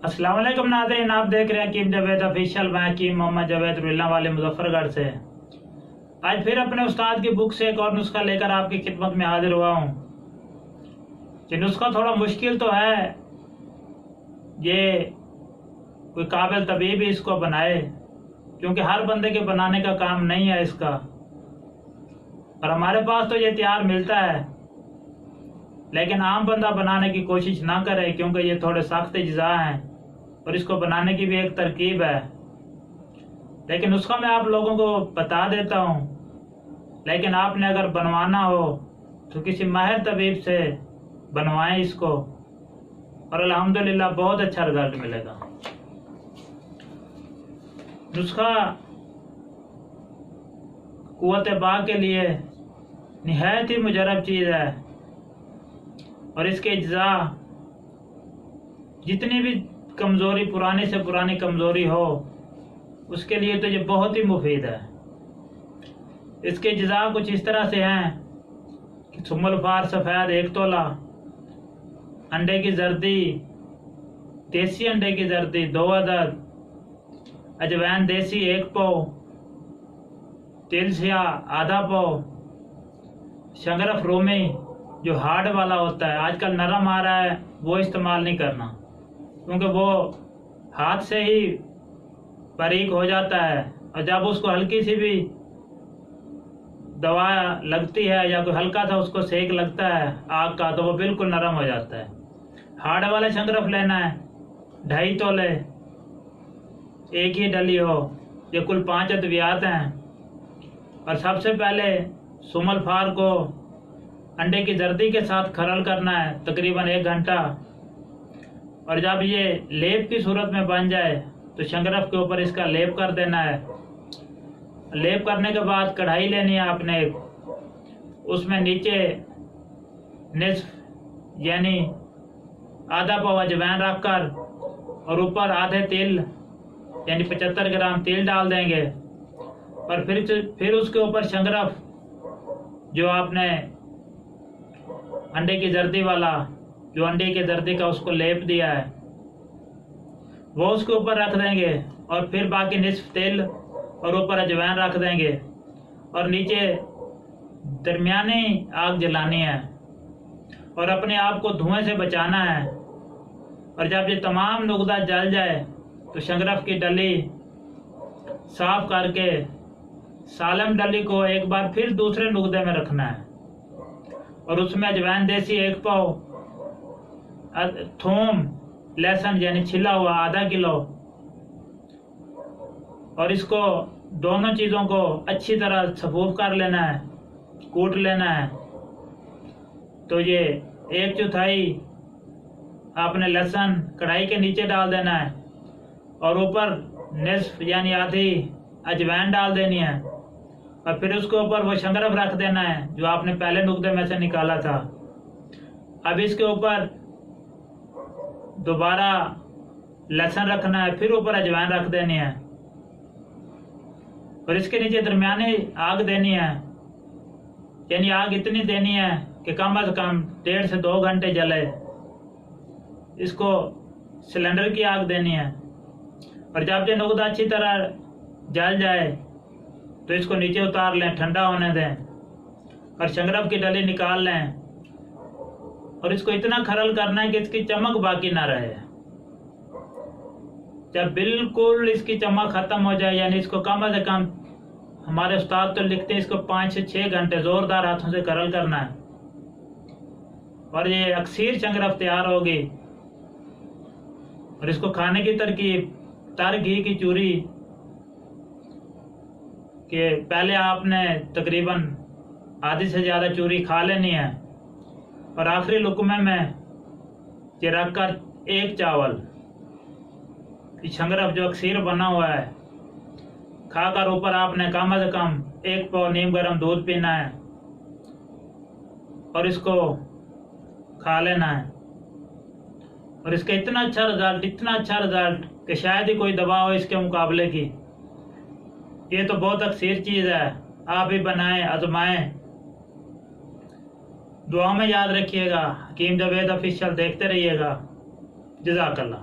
अस्सलाम वालेकुम नाज़रीन, आप देख रहे हैं हकीम जावेद ऑफिशियल। मैं हकीम मोहम्मद जावेद रुल्ला वाले मुजफ्फरगढ़ से आज फिर अपने उस्ताद की बुक से एक और नुस्खा लेकर आपकी खिदमत में हाजिर हुआ हूँ। ये नुस्खा थोड़ा मुश्किल तो है, ये कोई काबिल तबीब ही इसको बनाए, क्योंकि हर बंदे के बनाने का काम नहीं है इसका। और हमारे पास तो ये तैयार मिलता है, लेकिन आम बंदा बनाने की कोशिश ना करे, क्योंकि ये थोड़े सख्त अज्जा हैं और इसको बनाने की भी एक तरकीब है। लेकिन उसका मैं आप लोगों को बता देता हूँ, लेकिन आपने अगर बनवाना हो तो किसी माहिर तबीब से बनवाएं इसको, और अल्हम्दुलिल्लाह बहुत अच्छा रिजल्ट मिलेगा। नुस्खा कुव्वत बा के लिए निहायत ही मुजरब चीज़ है, और इसके अज्जा जितनी भी कमज़ोरी, पुरानी से पुरानी कमज़ोरी हो, उसके लिए तो ये बहुत ही मुफीद है। इसके अज्जा कुछ इस तरह से हैं कि सुम्मुल फार सफ़ेद 1 तोला, अंडे की जर्दी, देसी अंडे की जर्दी 2 अदद, अजवैन देसी 1 पाव, तिल स्याह आधा पाव, शंगरफ रोमी जो हार्ड वाला होता है, आजकल नरम आ रहा है, वो इस्तेमाल नहीं करना, क्योंकि वो हाथ से ही बारीक हो जाता है, और जब उसको हल्की सी भी दवा लगती है या कोई हल्का सा उसको सेक लगता है आग का, तो वो बिल्कुल नरम हो जाता है। हार्ड वाला शंगरफ लेना है 2.5 तोले, एक ही डली हो, ये कुल 5 अद्वियात हैं। और सबसे पहले सुमल फार को अंडे की जर्दी के साथ खरल करना है तकरीबन 1 घंटा, और जब ये लेप की सूरत में बन जाए तो शंगरफ के ऊपर इसका लेप कर देना है। लेप करने के बाद कढ़ाई लेनी है आपने, उसमें नीचे निस्फ यानी आधा पाव अजवाइन रखकर और ऊपर आधे तिल यानी 75 ग्राम तिल डाल देंगे, और फिर उसके ऊपर शंगरफ जो आपने अंडे की जर्दी वाला, जो अंडे की जर्दी का उसको लेप दिया है, वो उसके ऊपर रख देंगे, और फिर बाकी निस्फ तिल और ऊपर अजवाइन रख देंगे, और नीचे दरमियानी आग जलानी है, और अपने आप को धुएं से बचाना है। और जब ये तमाम नुकदा जल जाए तो शंगरफ की डली साफ करके सालम डली को एक बार फिर दूसरे नुकदे में रखना है, और उसमें अजवाइन देसी 1 पाव, थूम लहसुन यानी छिला हुआ आधा किलो, और इसको दोनों चीज़ों को अच्छी तरह सफूफ कर लेना है, कूट लेना है। तो ये 1/4 आपने लहसुन कढ़ाई के नीचे डाल देना है, और ऊपर निस्फ यानी आधी अजवाइन डाल देनी है, और फिर उसके ऊपर वो शंगरफ रख देना है जो आपने पहले नुकदे में से निकाला था। अब इसके ऊपर दोबारा लहसुन रखना है, फिर ऊपर अजवाइन रख देनी है, और इसके नीचे दरमियानी आग देनी है, यानी आग इतनी देनी है कि कम से कम 1.5 से 2 घंटे जले। इसको सिलेंडर की आग देनी है, और जब ये नुकदा अच्छी तरह जल जाए तो इसको नीचे उतार लें, ठंडा होने दें, और शंगरफ की डली निकाल लें, और इसको इतना खरल करना है कि इसकी चमक बाकी ना रहे। जब बिल्कुल इसकी चमक खत्म हो जाए, यानी इसको कम से कम, हमारे उस्ताद तो लिखते हैं इसको 5 से 6 घंटे जोरदार हाथों से खरल करना है, और ये अक्सीर शंगरफ तैयार होगी। और इसको खाने की तरकीब, तर घी की चूरी के पहले आपने तकरीबन आधी से ज़्यादा चूरी खा लेनी है, और आखिरी लुकमे में ये रखकर 1 चावल शंगरफ जो अक्सीर बना हुआ है खाकर ऊपर आपने कम से कम 1 पाव नीम गर्म दूध पीना है, और इसको खा लेना है। और इसका इतना अच्छा रिजल्ट कि शायद ही कोई दवा हो इसके मुकाबले की। ये तो बहुत अक्सीर चीज़ है, आप भी बनाएं, आजमाएं। दुआ में याद रखिएगा। हकीम जावेद ऑफिशियल देखते रहिएगा। जज़ाकल्लाह।